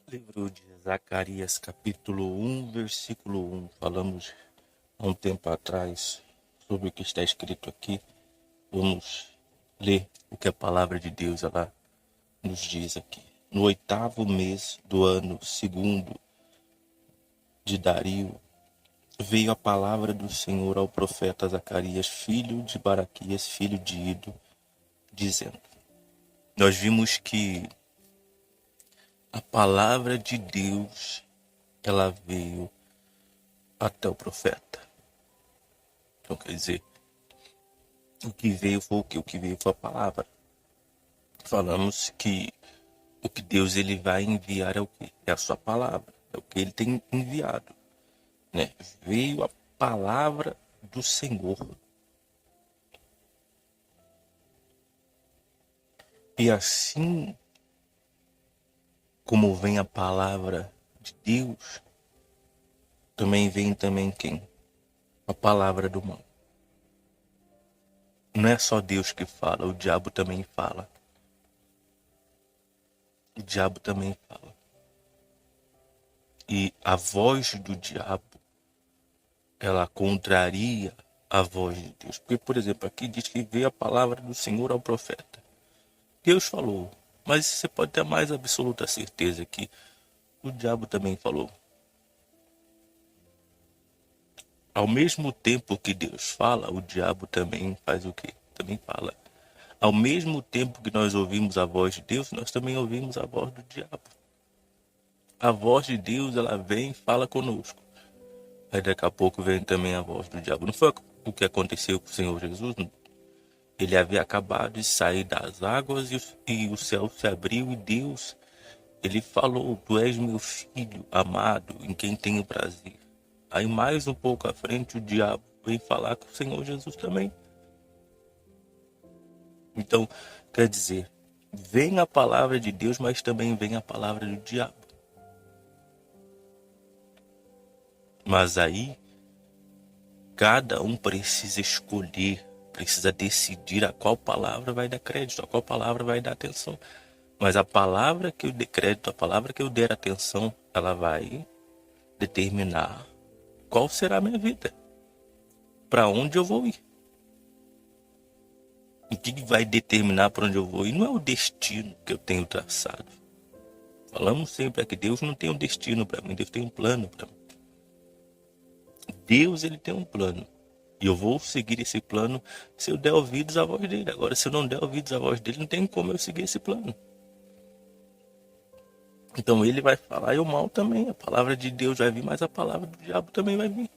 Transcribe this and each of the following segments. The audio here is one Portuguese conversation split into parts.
Livro de Zacarias, capítulo 1, versículo 1. Falamos há um tempo atrás sobre o que está escrito aqui. Vamos ler o que a palavra de Deus ela nos diz aqui. No 8º mês do ano segundo de Dario, veio a palavra do Senhor ao profeta Zacarias, filho de Baraquias, filho de Ido, dizendo: Nós vimos que a palavra de Deus ela veio até o profeta. Então quer dizer, o que veio foi o que? O que veio foi a palavra. Falamos que o que Deus ele vai enviar é o quê? É a sua palavra. É o que ele tem enviado. Né? Veio a palavra do Senhor. E assim como vem a palavra de Deus, também vem também quem? A palavra do mal. Não é só Deus que fala, o diabo também fala. O diabo também fala. E a voz do diabo, ela contraria a voz de Deus. Porque, por exemplo, aqui diz que veio a palavra do Senhor ao profeta. Deus falou, mas você pode ter a mais absoluta certeza que o diabo também falou. Ao mesmo tempo que Deus fala, o diabo também faz o quê? Também fala. Ao mesmo tempo que nós ouvimos a voz de Deus, nós também ouvimos a voz do diabo. A voz de Deus, ela vem e fala conosco. Aí daqui a pouco vem também a voz do diabo. Não foi o que aconteceu com o Senhor Jesus? Ele havia acabado de sair das águas e o céu se abriu e Deus, ele falou: Tu és meu filho amado, em quem tenho prazer. Aí mais um pouco à frente o diabo vem falar com o Senhor Jesus também. Então, quer dizer, vem a palavra de Deus, mas também vem a palavra do diabo. Mas aí, cada um precisa escolher, precisa decidir a qual palavra vai dar crédito, a qual palavra vai dar atenção. Mas a palavra que eu dê crédito, a palavra que eu der atenção, ela vai determinar qual será a minha vida, para onde eu vou ir. O que vai determinar para onde eu vou ir não é o destino que eu tenho traçado. Falamos sempre que Deus não tem um destino para mim, Deus tem um plano para mim. Deus ele tem um plano. E eu vou seguir esse plano se eu der ouvidos à voz dele. Agora, se eu não der ouvidos à voz dele, não tem como eu seguir esse plano. Então ele vai falar e o mal também. A palavra de Deus vai vir, mas a palavra do diabo também vai vir.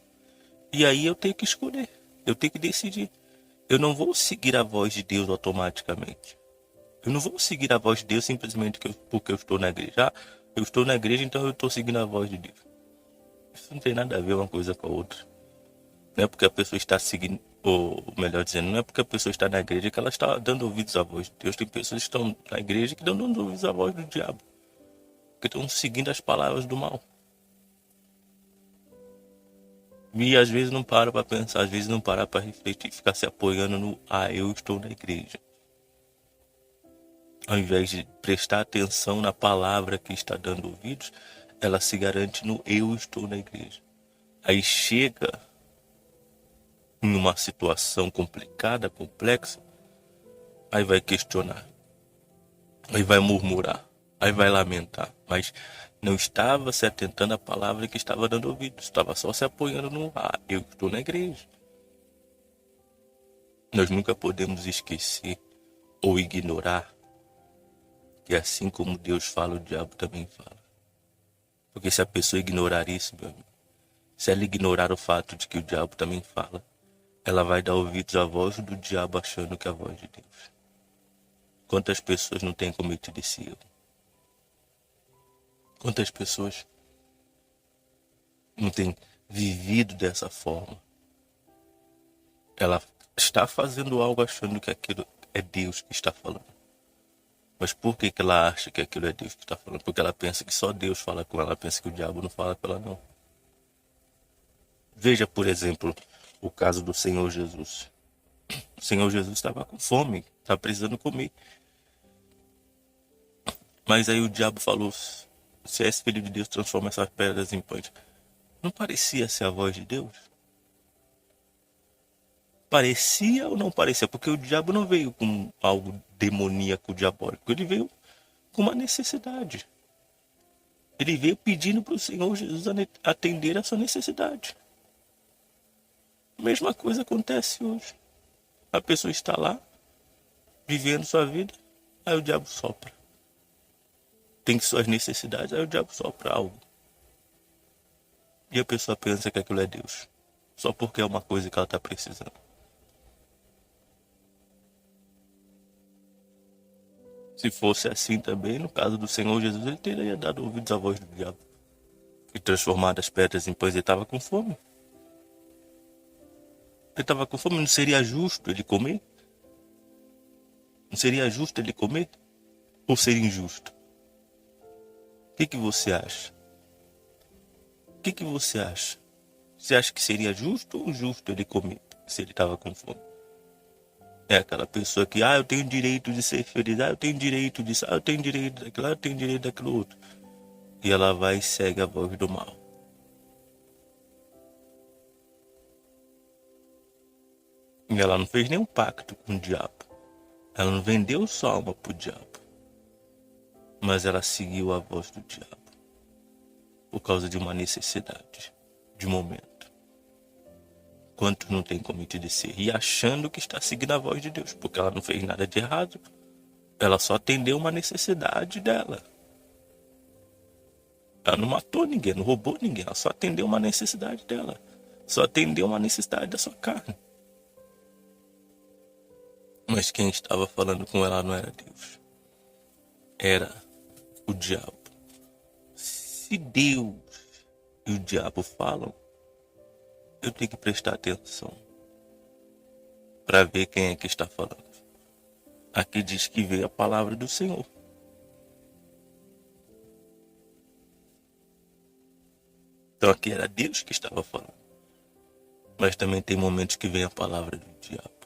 E aí eu tenho que escolher. Eu tenho que decidir. Eu não vou seguir a voz de Deus automaticamente. Eu não vou seguir a voz de Deus simplesmente porque eu estou na igreja. Ah, eu estou na igreja, então eu estou seguindo a voz de Deus. Isso não tem nada a ver uma coisa com a outra. Não é porque a pessoa está seguindo, ou melhor dizendo, não é porque a pessoa está na igreja que ela está dando ouvidos à voz de Deus. Tem pessoas que estão na igreja que estão dando ouvidos à voz do diabo, que estão seguindo as palavras do mal. E às vezes não para pensar, às vezes não para refletir, ficar se apoiando no eu estou na igreja. Ao invés de prestar atenção na palavra que está dando ouvidos, ela se garante no eu estou na igreja. Aí chega em uma situação complicada, complexa, aí vai questionar, aí vai murmurar, aí vai lamentar, mas não estava se atentando à palavra que estava dando ouvidos, estava só se apoiando no eu estou na igreja. Nós nunca podemos esquecer ou ignorar que assim como Deus fala, o diabo também fala. Porque se a pessoa ignorar isso, meu amigo, se ela ignorar o fato de que o diabo também fala, ela vai dar ouvidos à voz do diabo achando que é a voz de Deus. Quantas pessoas não têm cometido esse erro? Quantas pessoas não têm vivido dessa forma? Ela está fazendo algo achando que aquilo é Deus que está falando. Mas por que ela acha que aquilo é Deus que está falando? Porque ela pensa que só Deus fala com ela, ela pensa que o diabo não fala com ela, não. Veja, por exemplo, o caso do Senhor Jesus. O Senhor Jesus estava com fome, estava precisando comer. Mas aí o diabo falou: Se és filho de Deus, transforma essas pedras em pães. Não parecia ser a voz de Deus? Parecia ou não parecia? Porque o diabo não veio com algo demoníaco, diabólico. Ele veio com uma necessidade. Ele veio pedindo para o Senhor Jesus atender a sua necessidade. A mesma coisa acontece hoje. A pessoa está lá, vivendo sua vida, aí o diabo sopra. Tem suas necessidades, aí o diabo sopra algo. E a pessoa pensa que aquilo é Deus. Só porque é uma coisa que ela está precisando. Se fosse assim também, no caso do Senhor Jesus, ele teria dado ouvidos à voz do diabo. E transformado as pedras em pães. Ele estava com fome. Ele estava com fome, não seria justo ele comer? Não seria justo ele comer? Ou seria injusto? O que você acha? O que você acha? Você acha que seria justo ou injusto ele comer se ele estava com fome? É aquela pessoa que, eu tenho direito de ser feliz, eu tenho direito disso, eu tenho direito daquilo, eu tenho direito daquilo outro. E ela vai e segue a voz do mal. E ela não fez nenhum pacto com o diabo. Ela não vendeu sua alma pro diabo. Mas ela seguiu a voz do diabo. Por causa de uma necessidade. De momento. Quantos não tem cometido esse erro? E achando que está seguindo a voz de Deus. Porque ela não fez nada de errado. Ela só atendeu uma necessidade dela. Ela não matou ninguém, não roubou ninguém. Ela só atendeu uma necessidade dela. Só atendeu uma necessidade da sua carne. Mas quem estava falando com ela não era Deus. Era o diabo. Se Deus e o diabo falam, eu tenho que prestar atenção para ver quem é que está falando. Aqui diz que veio a palavra do Senhor. Então aqui era Deus que estava falando. Mas também tem momentos que vem a palavra do diabo.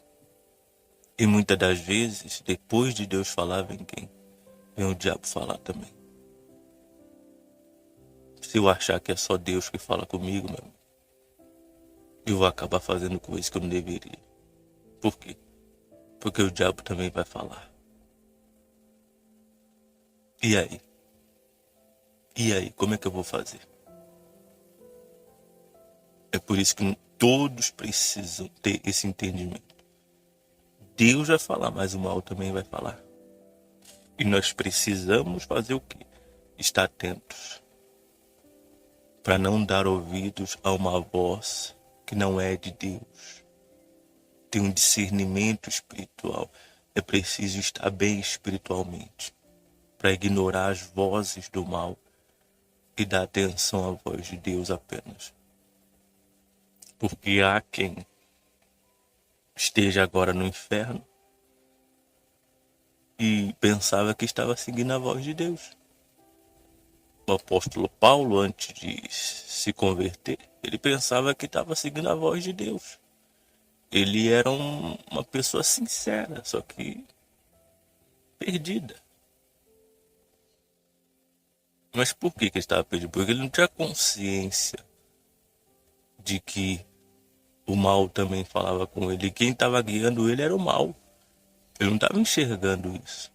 E muitas das vezes, depois de Deus falar, vem quem? Vem o diabo falar também. Se eu achar que é só Deus que fala comigo, meu amigo, eu vou acabar fazendo coisas que eu não deveria. Por quê? Porque o diabo também vai falar. E aí? E aí, como é que eu vou fazer? É por isso que todos precisam ter esse entendimento. Deus vai falar, mas o mal também vai falar. E nós precisamos fazer o quê? Estar atentos. Para não dar ouvidos a uma voz que não é de Deus. Ter um discernimento espiritual. É preciso estar bem espiritualmente. Para ignorar as vozes do mal e dar atenção à voz de Deus apenas. Porque há quem esteja agora no inferno e pensava que estava seguindo a voz de Deus. O apóstolo Paulo, antes de se converter, ele pensava que estava seguindo a voz de Deus. Ele era uma pessoa sincera, só que perdida. Mas por que ele estava perdido? Porque ele não tinha consciência de que o mal também falava com ele. E quem estava guiando ele era o mal. Ele não estava enxergando isso.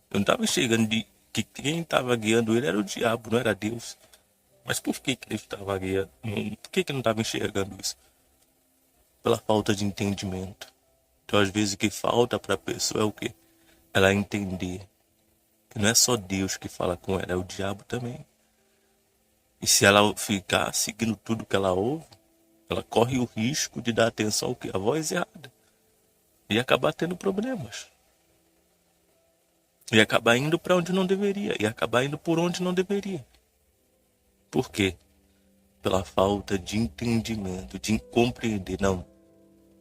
Ele não estava enxergando que quem estava guiando ele era o diabo, não era Deus. Mas por que ele estava guiando? Por que ele não estava enxergando isso? Pela falta de entendimento. Então, às vezes, o que falta para a pessoa é o quê? Ela entender que não é só Deus que fala com ela, é o diabo também. E se ela ficar seguindo tudo que ela ouve, ela corre o risco de dar atenção ao quê? A voz errada. E acabar tendo problemas. E acabar indo para onde não deveria. E acabar indo por onde não deveria. Por quê? Pela falta de entendimento, de compreender. Não,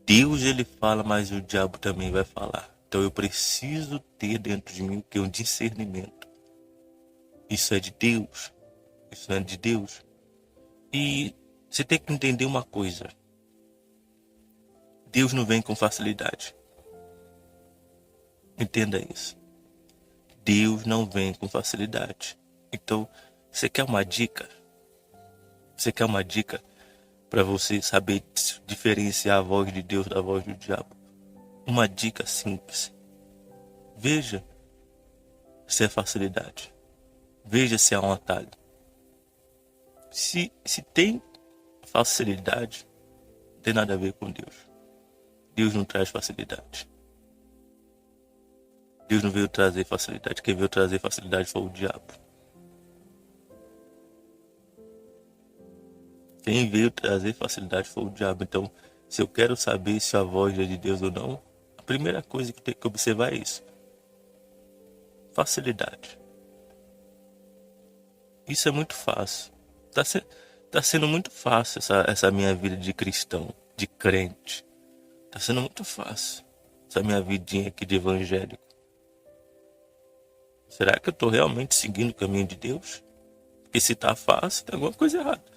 Deus ele fala, mas o diabo também vai falar. Então eu preciso ter dentro de mim o que? Um discernimento. Isso é de Deus. Isso não é de Deus. E você tem que entender uma coisa. Deus não vem com facilidade. Entenda isso. Deus não vem com facilidade. Então, Você quer uma dica? Você quer uma dica para você saber diferenciar a voz de Deus da voz do diabo? Uma dica simples. Veja se é facilidade. Veja se é um atalho. Se tem facilidade, não tem nada a ver com Deus. Deus não traz facilidade. Deus não veio trazer facilidade. Quem veio trazer facilidade foi o diabo. Quem veio trazer facilidade foi o diabo. Então, se eu quero saber se a voz é de Deus ou não, a primeira coisa que tem que observar é isso. Facilidade. Isso é muito fácil. Tá sendo muito fácil essa minha vida de cristão, de crente. Tá sendo muito fácil. Essa minha vidinha aqui de evangélico. Será que eu tô realmente seguindo o caminho de Deus? Porque se tá fácil, tem alguma coisa errada.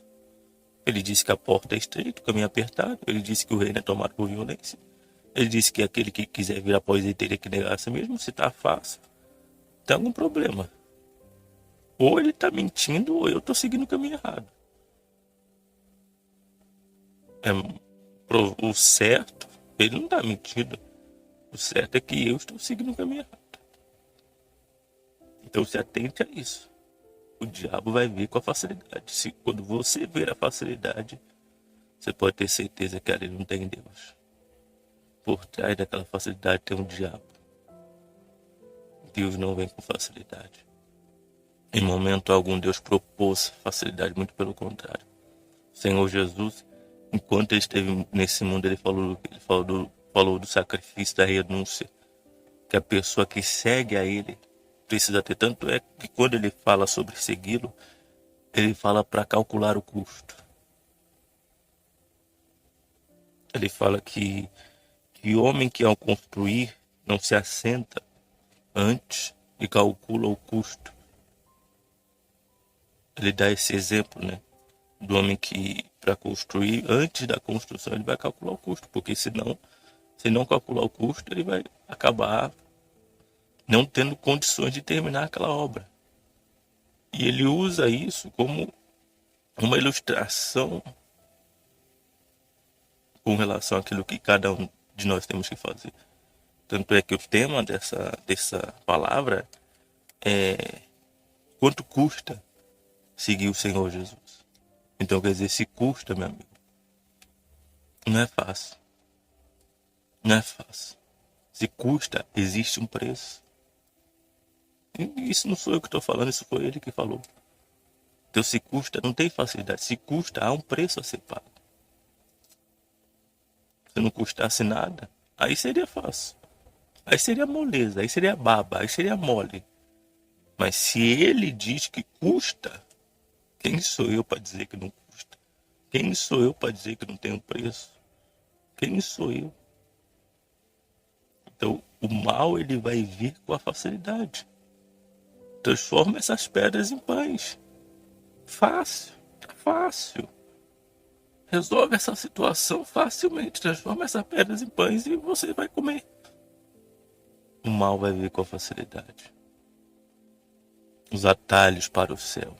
Ele disse que a porta é estreita, o caminho é apertado. Ele disse que o reino é tomado por violência. Ele disse que aquele que quiser vir após ele teria que negar a si mesmo. Se tá fácil, tem algum problema. Ou ele tá mentindo, ou eu tô seguindo o caminho errado. O certo, ele não tá mentindo. O certo é que eu estou seguindo o caminho errado. Então se atente a isso. O diabo vai vir com a facilidade. Quando você ver a facilidade, você pode ter certeza que ali não tem Deus. Por trás daquela facilidade tem um diabo. Deus não vem com facilidade. Em momento algum Deus propôs facilidade, muito pelo contrário. O Senhor Jesus, enquanto ele esteve nesse mundo, ele falou do sacrifício, da renúncia, que a pessoa que segue a ele precisa ter. Tanto é que quando ele fala sobre segui-lo, ele fala para calcular o custo. Ele fala que homem que ao construir não se assenta antes e calcula o custo. Ele dá esse exemplo, né? Do homem que, para construir, antes da construção, ele vai calcular o custo, porque se não calcular o custo, ele vai acabar não tendo condições de terminar aquela obra. E ele usa isso como uma ilustração com relação àquilo que cada um de nós temos que fazer. Tanto é que o tema dessa palavra é quanto custa seguir o Senhor Jesus. Então, quer dizer, se custa, meu amigo, não é fácil. Não é fácil. Se custa, existe um preço. E isso não sou eu que estou falando, isso foi ele que falou. Então, se custa, não tem facilidade. Se custa, há um preço a ser pago. Se não custasse nada, aí seria fácil. Aí seria moleza, aí seria baba, aí seria mole. Mas se ele diz que custa, quem sou eu para dizer que não custa? Quem sou eu para dizer que não tem um preço? Quem sou eu? Então, o mal ele vai vir com a facilidade. Transforma essas pedras em pães. Fácil, fácil. Resolve essa situação facilmente. Transforma essas pedras em pães e você vai comer. O mal vai vir com a facilidade. Os atalhos para o céu.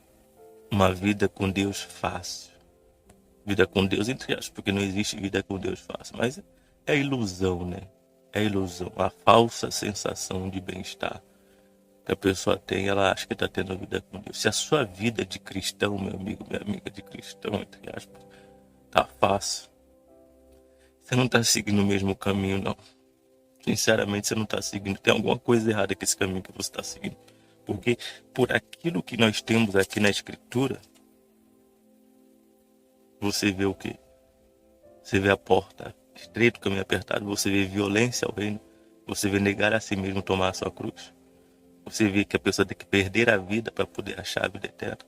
Uma vida com Deus fácil. Vida com Deus, entre aspas, porque não existe vida com Deus fácil. Mas é ilusão, né? É ilusão. A falsa sensação de bem-estar que a pessoa tem, ela acha que está tendo vida com Deus. Se a sua vida de cristão, meu amigo, minha amiga de cristão, entre aspas, tá fácil, você não está seguindo o mesmo caminho, não. Sinceramente, você não está seguindo. Tem alguma coisa errada com esse caminho que você está seguindo. Porque por aquilo que nós temos aqui na Escritura, você vê o quê? Você vê a porta estreita, o caminho apertado, você vê violência ao reino, você vê negar a si mesmo, tomar a sua cruz. Você vê que a pessoa tem que perder a vida para poder achar a vida eterna.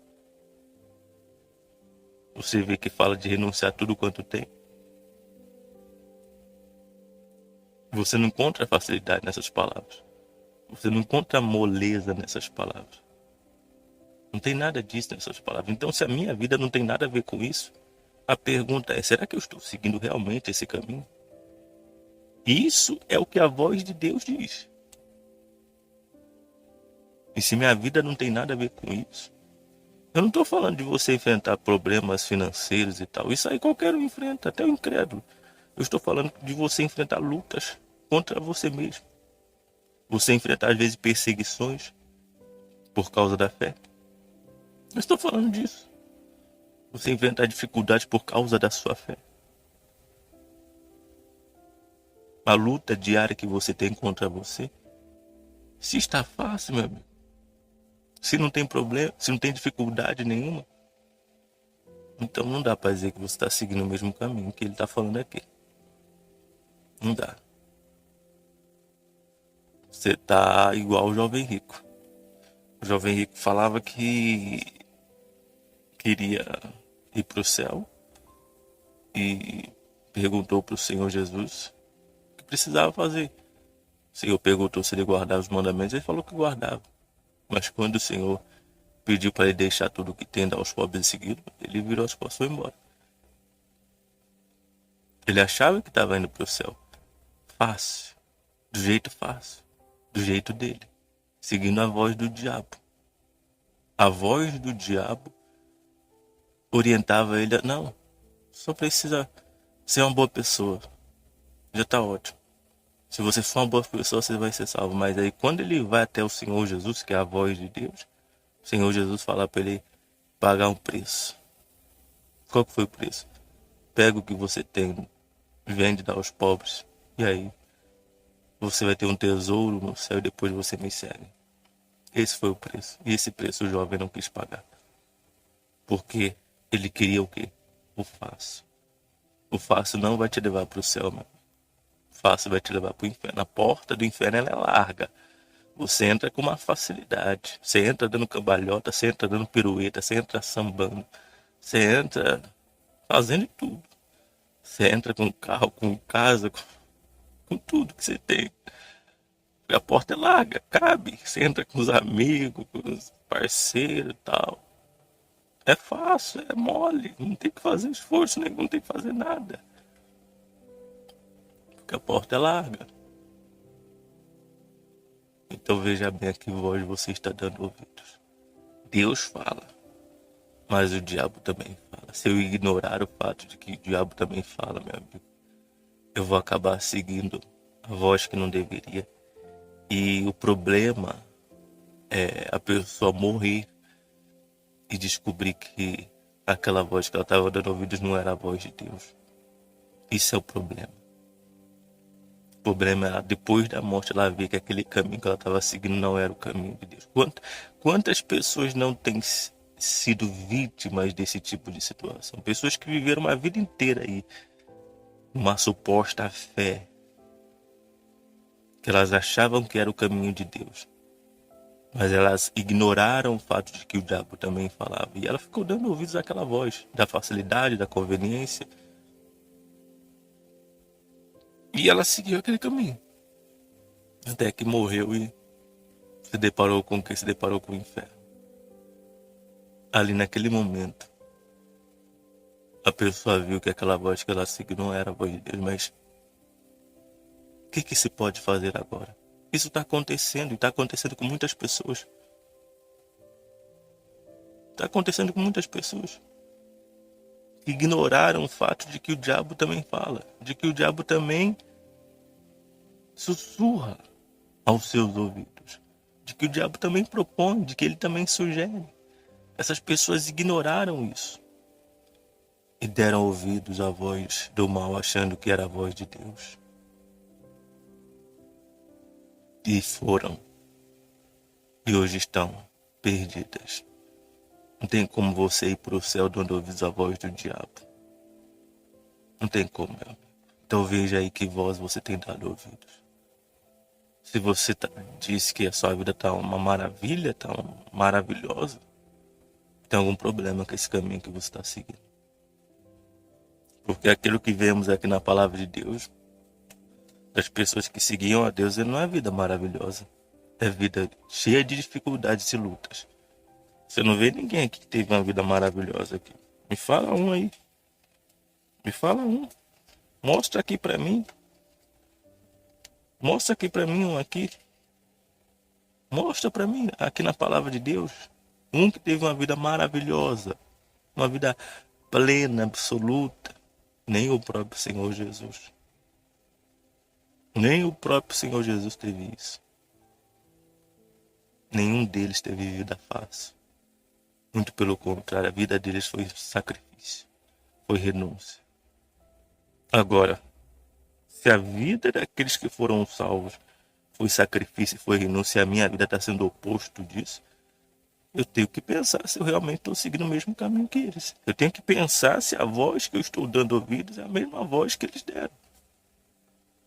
Você vê que fala de renunciar a tudo quanto tem. Você não encontra facilidade nessas palavras. Você não encontra moleza nessas palavras. Não tem nada disso nessas palavras. Então, se a minha vida não tem nada a ver com isso, a pergunta é, será que eu estou seguindo realmente esse caminho? Isso é o que a voz de Deus diz. E se minha vida não tem nada a ver com isso, Eu não estou falando de você enfrentar problemas financeiros e tal. Isso aí qualquer um enfrenta, até o incrédulo. Eu estou falando de você enfrentar lutas contra você mesmo. Você enfrentar, às vezes, perseguições por causa da fé. Eu estou falando disso. Você enfrentar dificuldades por causa da sua fé. A luta diária que você tem contra você. Se está fácil, meu amigo. Se não tem problema, se não tem dificuldade nenhuma, então não dá para dizer que você está seguindo o mesmo caminho que ele está falando aqui. Não dá. Você tá igual o jovem rico. O jovem rico falava que queria ir para o céu e perguntou para o Senhor Jesus o que precisava fazer. O Senhor perguntou se ele guardava os mandamentos, ele falou que guardava. Mas quando o Senhor pediu para ele deixar tudo o que tem, dar aos pobres e segui-lo, ele virou as costas e foi embora. Ele achava que estava indo para o céu. Fácil. Do jeito dele. Seguindo a voz do diabo. A voz do diabo orientava ele a, não, só precisa ser uma boa pessoa. Já está ótimo. Se você for uma boa pessoa, você vai ser salvo. Mas aí quando ele vai até o Senhor Jesus, que é a voz de Deus, o Senhor Jesus fala para ele pagar um preço. Qual que foi o preço? Pega o que você tem, vende, dá aos pobres. E aí você vai ter um tesouro no céu e depois você me segue. Esse foi o preço. E esse preço o jovem não quis pagar. Porque ele queria o quê? O fácil. O fácil não vai te levar para o céu, meu. O fácil vai te levar para o inferno. A porta do inferno ela é larga. Você entra com uma facilidade. Você entra dando cambalhota, você entra dando pirueta, você entra sambando. Você entra fazendo tudo. Você entra com carro, com casa, com tudo que você tem. A porta é larga, cabe. Você entra com os amigos, com os parceiros e tal. É fácil, é mole. Não tem que fazer esforço nenhum, não tem que fazer nada. Porque a porta é larga. Então veja bem a que voz você está dando ouvidos. Deus fala, mas o diabo também fala. Se eu ignorar o fato de que o diabo também fala, meu amigo, eu vou acabar seguindo a voz que não deveria. E o problema é a pessoa morrer e descobrir que aquela voz que ela estava dando ouvidos não era a voz de Deus. Isso é o problema. O problema é depois da morte ela ver que aquele caminho que ela estava seguindo não era o caminho de Deus. Quantas pessoas não têm sido vítimas desse tipo de situação? Pessoas que viveram uma vida inteira aí, uma suposta fé, que elas achavam que era o caminho de Deus. Mas elas ignoraram o fato de que o diabo também falava. E ela ficou dando ouvidos àquela voz, da facilidade, da conveniência. E ela seguiu aquele caminho. Até que morreu e se deparou com o que? Se deparou com o inferno. Ali naquele momento, a pessoa viu que aquela voz que ela seguiu não era a voz de Deus, mas o que se pode fazer agora? Isso está acontecendo e está acontecendo com muitas pessoas. Está acontecendo com muitas pessoas que ignoraram o fato de que o diabo também fala, de que o diabo também sussurra aos seus ouvidos, de que o diabo também propõe, de que ele também sugere. Essas pessoas ignoraram isso e deram ouvidos à voz do mal, achando que era a voz de Deus. E foram. E hoje estão perdidas. Não tem como você ir para o céu dando ouvidos à voz do diabo. Não tem como, meu amigo. Então veja aí que voz você tem dado ouvidos. Se você diz que a sua vida está uma maravilha, está maravilhosa, tem algum problema com esse caminho que você está seguindo. Porque aquilo que vemos aqui na palavra de Deus, das pessoas que seguiam a Deus, não é vida maravilhosa. É vida cheia de dificuldades e lutas. Você não vê ninguém aqui que teve uma vida maravilhosa aqui. Me fala um aí. Me fala um. Mostra aqui pra mim. Mostra aqui pra mim um aqui. Mostra pra mim aqui na palavra de Deus. Um que teve uma vida maravilhosa, uma vida plena, absoluta. Nem o próprio Senhor Jesus. Nem o próprio Senhor Jesus teve isso. Nenhum deles teve vida fácil. Muito pelo contrário, a vida deles foi sacrifício, foi renúncia. Agora, se a vida daqueles que foram salvos foi sacrifício e foi renúncia, e a minha vida está sendo o oposto disso, eu tenho que pensar se eu realmente estou seguindo o mesmo caminho que eles. Eu tenho que pensar se a voz que eu estou dando ouvidos é a mesma voz que eles deram.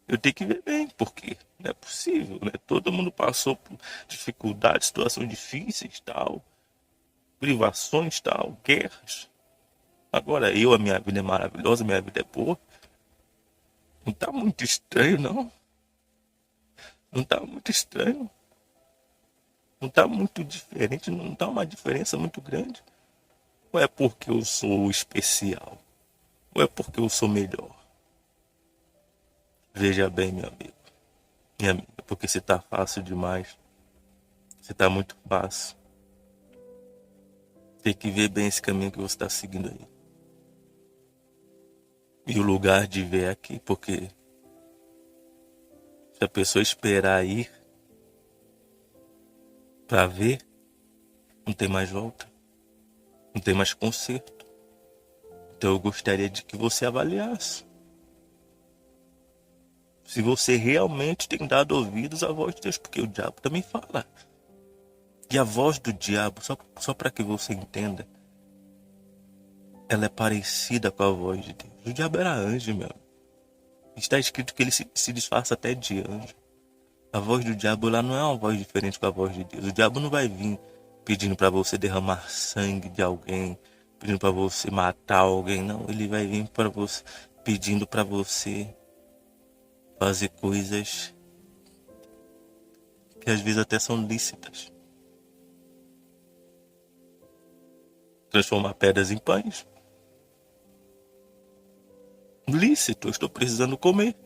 Eu tenho que ver bem, porque não é possível, né? Todo mundo passou por dificuldades, situações difíceis, tal, privações, tal, guerras. Agora a minha vida é maravilhosa, a minha vida é boa. Não tá muito estranho, não. Não tá muito estranho. Não tá muito diferente, não tá uma diferença muito grande. Ou é porque eu sou especial? Ou é porque eu sou melhor? Veja bem, meu amigo. Minha amiga, porque se tá fácil demais, se tá muito fácil, tem que ver bem esse caminho que você está seguindo aí. E o lugar de ver aqui, porque se a pessoa esperar ir para ver, não tem mais volta, não tem mais conserto. Então eu gostaria de que você avaliasse se você realmente tem dado ouvidos à voz de Deus, porque o diabo também fala. E a voz do diabo, só para que você entenda, ela é parecida com a voz de Deus. O diabo era anjo, meu. Está escrito que ele se disfarça até de anjo. A voz do diabo lá não é uma voz diferente com a voz de Deus. O diabo não vai vir pedindo para você derramar sangue de alguém, pedindo para você matar alguém, não. Ele vai vir para você pedindo para você fazer coisas que às vezes até são lícitas. Transformar pedras em pães. Lícito, eu estou precisando comer.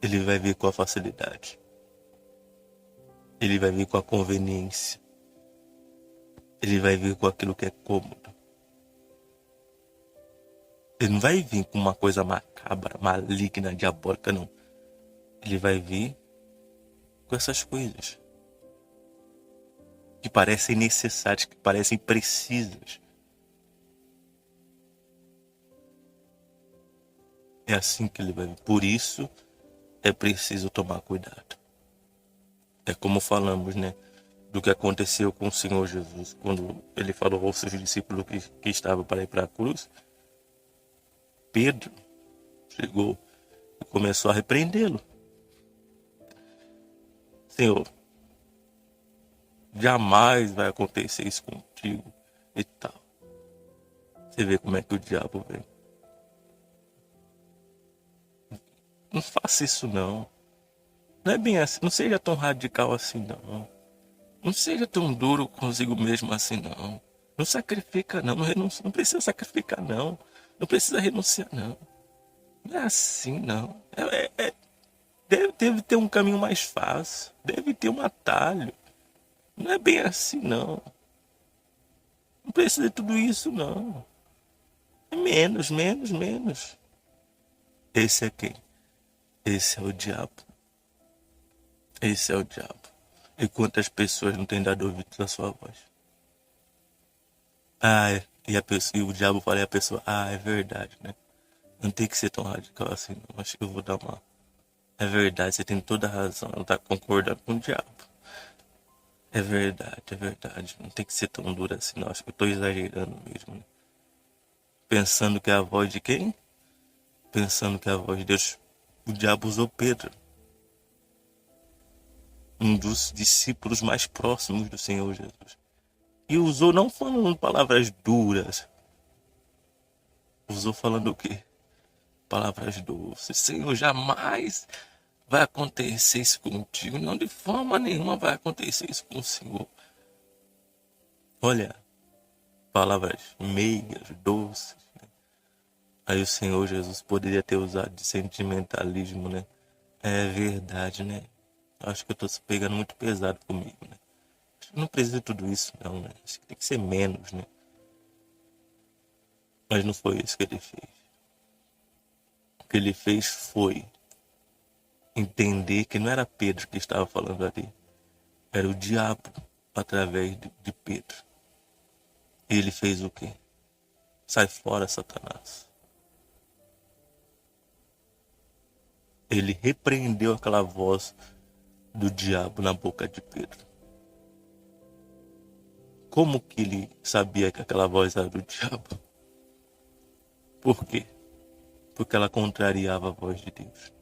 Ele vai vir com a facilidade. Ele vai vir com a conveniência. Ele vai vir com aquilo que é cômodo. Ele não vai vir com uma coisa macabra, maligna, diabólica, não. Ele vai vir com essas coisas que parecem necessárias, que parecem precisas. É assim que ele vai vir. Por isso é preciso tomar cuidado. É como falamos, né? Do que aconteceu com o Senhor Jesus, quando ele falou aos seus discípulos que estavam para ir para a cruz. Pedro chegou e começou a repreendê-lo. Senhor, jamais vai acontecer isso contigo e tal. Você vê como é que o diabo vem. Não faça isso não. Não é bem assim, não seja tão radical assim não. Não seja tão duro consigo mesmo assim não. Não sacrifica não, não precisa sacrificar não. Não precisa renunciar não. Não é assim não. Deve ter um caminho mais fácil. Deve ter um atalho. Não é bem assim não. Não precisa de tudo isso não. É menos, menos, menos. Esse é quem? Esse é o diabo. Esse é o diabo. E quantas pessoas não têm dado ouvidos à sua voz? Ah, e o diabo fala e a pessoa, é verdade, né? Não tem que ser tão radical assim, não. Acho que eu vou dar uma. É verdade, você tem toda a razão. Não tá concordando com o diabo. É verdade, é verdade. Não tem que ser tão duro assim, não. Acho que eu tô exagerando mesmo, né? Pensando que é a voz de quem? Pensando que é a voz de Deus. O diabo usou Pedro, um dos discípulos mais próximos do Senhor Jesus. E usou não falando palavras duras. Usou falando o quê? Palavras doces. Senhor, jamais vai acontecer isso contigo. Não, de forma nenhuma vai acontecer isso com o Senhor. Olha, palavras meigas, doces. Né? Aí o Senhor Jesus poderia ter usado de sentimentalismo, né? É verdade, né? Acho que eu tô pegando muito pesado comigo, né? não precisa de tudo isso, não, né? Tem que ser menos, né? Mas não foi isso que ele fez. O que ele fez foi entender que não era Pedro que estava falando ali. Era o diabo através de Pedro. E ele fez o quê? Sai fora, Satanás. Ele repreendeu aquela voz do diabo na boca de Pedro. Como que ele sabia que aquela voz era do diabo? Por quê? Porque ela contrariava a voz de Deus.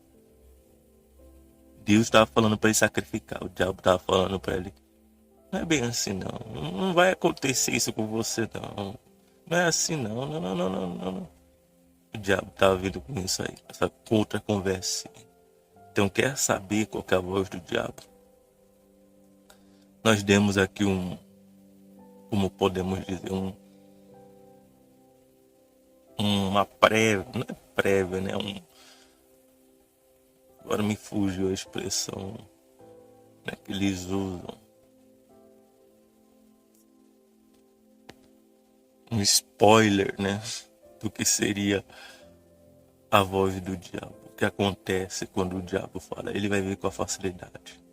Deus estava falando para ele sacrificar, o diabo estava falando para ele: não é bem assim não, não vai acontecer isso com você não, não é assim não, não, não, não, não, não, não. O diabo estava vindo com isso aí, essa outra conversa. Então quer saber qual que é a voz do diabo? Nós demos aqui como podemos dizer, uma prévia, não é prévia, né? Agora me fugiu a expressão, né, que eles usam. Um spoiler, né? Do que seria a voz do diabo. O que acontece quando o diabo fala? Ele vai vir com a facilidade.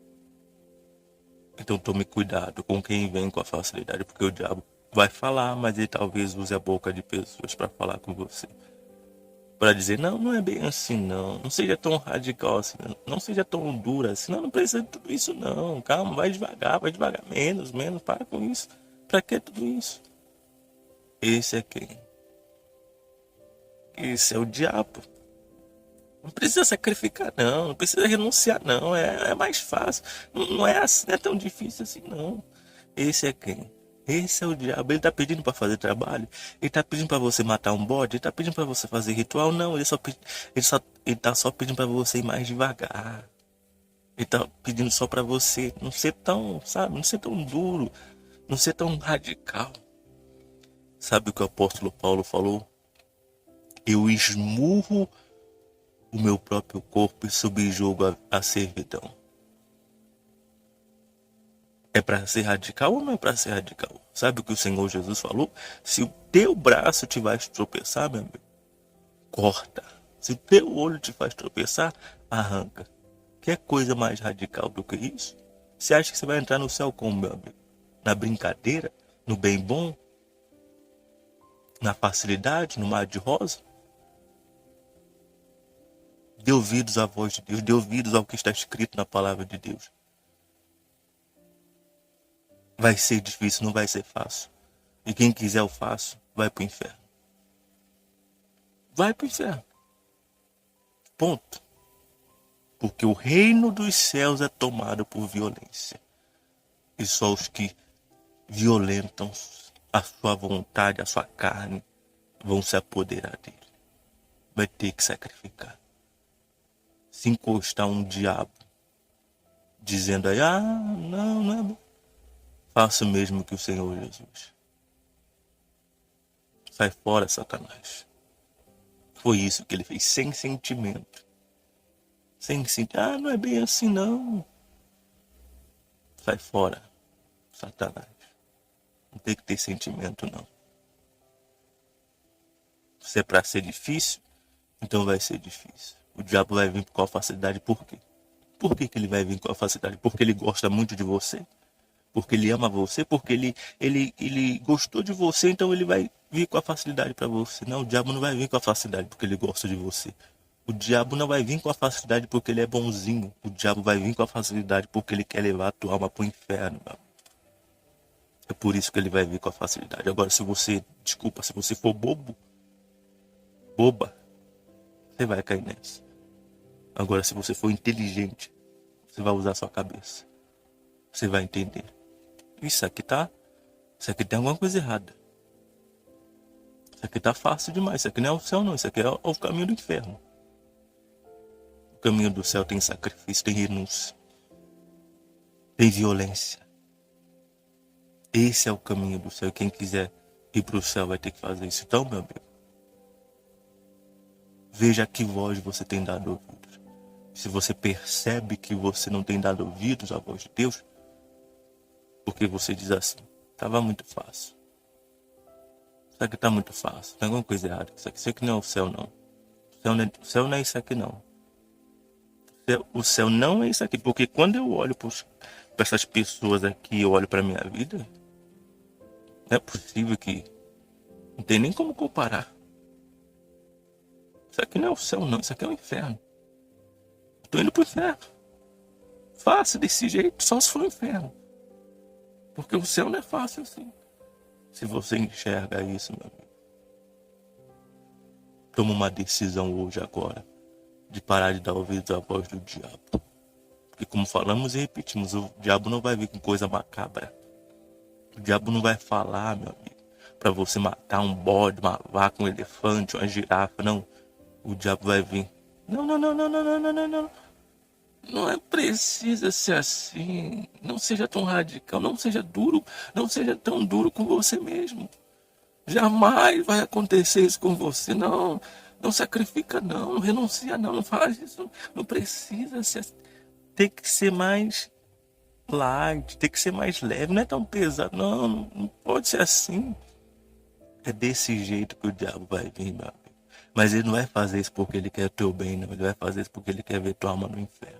Então tome cuidado com quem vem com a facilidade, porque o diabo vai falar, mas ele talvez use a boca de pessoas para falar com você. Para dizer, não, não é bem assim não, não seja tão radical assim, não seja tão dura assim, não precisa de tudo isso não, calma, vai devagar, menos, para com isso. Para que tudo isso? Esse é quem? Esse é o diabo. Não precisa sacrificar não, não precisa renunciar não, é mais fácil, não é assim, não é tão difícil assim não. Esse é quem? Esse é o diabo. Ele tá pedindo para fazer trabalho. Ele tá pedindo para você matar um bode. Ele tá pedindo para você fazer ritual. Não, ele tá só pedindo para você ir mais devagar. Ele tá pedindo só para você não ser tão, sabe, não ser tão duro, não ser tão radical. Sabe o que o apóstolo Paulo falou? Eu esmurro o meu próprio corpo e subjugo a servidão. É para ser radical ou não é para ser radical? Sabe o que o Senhor Jesus falou? Se o teu braço te faz tropeçar, meu amigo, corta. Se o teu olho te faz tropeçar, arranca. Quer coisa mais radical do que isso? Você acha que você vai entrar no céu como, meu amigo? Na brincadeira? No bem bom? Na facilidade? No mar de rosa? Dê ouvidos à voz de Deus. Dê ouvidos ao que está escrito na palavra de Deus. Vai ser difícil, não vai ser fácil. E quem quiser o fácil, vai pro inferno. Vai pro inferno. Ponto. Porque o reino dos céus é tomado por violência. E só os que violentam a sua vontade, a sua carne, vão se apoderar dele. Vai ter que sacrificar. Se encostar um diabo, dizendo aí, não, não é bom. Faça o mesmo que o Senhor Jesus. Sai fora, Satanás. Foi isso que ele fez, sem sentimento. Sem sentir, não é bem assim não. Sai fora, Satanás. Não tem que ter sentimento não. Se é para ser difícil, então vai ser difícil. O diabo vai vir com a facilidade, por quê? Por que ele vai vir com a facilidade? Porque ele gosta muito de você? Porque ele ama você? Porque ele gostou de você, então ele vai vir com a facilidade para você? Não, o diabo não vai vir com a facilidade porque ele gosta de você. O diabo não vai vir com a facilidade porque ele é bonzinho. O diabo vai vir com a facilidade porque ele quer levar a tua alma para o inferno. Meu. É por isso que ele vai vir com a facilidade. Agora, se você for boba, você vai cair nessa. Agora, se você for inteligente, você vai usar a sua cabeça. Você vai entender. Isso aqui tem alguma coisa errada. Isso aqui tá fácil demais. Isso aqui não é o céu não. Isso aqui é o caminho do inferno. O caminho do céu tem sacrifício, tem renúncia. Tem violência. Esse é o caminho do céu. Quem quiser ir para o céu vai ter que fazer isso. Então, meu amigo, veja a que voz você tem dado ouvidos. Se você percebe que você não tem dado ouvidos à voz de Deus, Porque você diz assim, tava muito fácil. Isso aqui tá muito fácil. Tem alguma coisa errada. Isso aqui não é o céu, não. O céu não é isso aqui, não. O céu não é isso aqui. Porque quando eu olho para essas pessoas aqui, eu olho para minha vida, não é possível que... Não tem nem como comparar. Isso aqui não é o céu, não. Isso aqui é o inferno. Tô indo pro inferno. Fácil desse jeito, só se for o inferno. Porque o céu não é fácil assim. Se você enxerga isso, meu amigo, toma uma decisão hoje, agora, de parar de dar ouvidos à voz do diabo. Porque como falamos e repetimos, o diabo não vai vir com coisa macabra. O diabo não vai falar, meu amigo, para você matar um bode, uma vaca, um elefante, uma girafa, não. O diabo vai vir. Não, não, não, não, não, não, não, não, não. Não é precisa ser assim. Não seja tão radical, não seja duro, não seja tão duro com você mesmo. Jamais vai acontecer isso com você, não. Não sacrifica, não. Não renuncia, não. Não faz isso. Não precisa ser. Tem que ser mais light, tem que ser mais leve. Não é tão pesado, não. Não pode ser assim. É desse jeito que o diabo vai vir, meu amigo. Mas ele não vai fazer isso porque ele quer o teu bem, não. Ele vai fazer isso porque ele quer ver tua alma no inferno.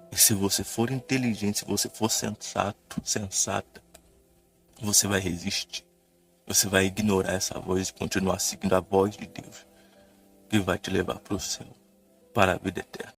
E se você for inteligente, se você for sensato, sensata, você vai resistir. Você vai ignorar essa voz e continuar seguindo a voz de Deus, que vai te levar para o céu, para a vida eterna.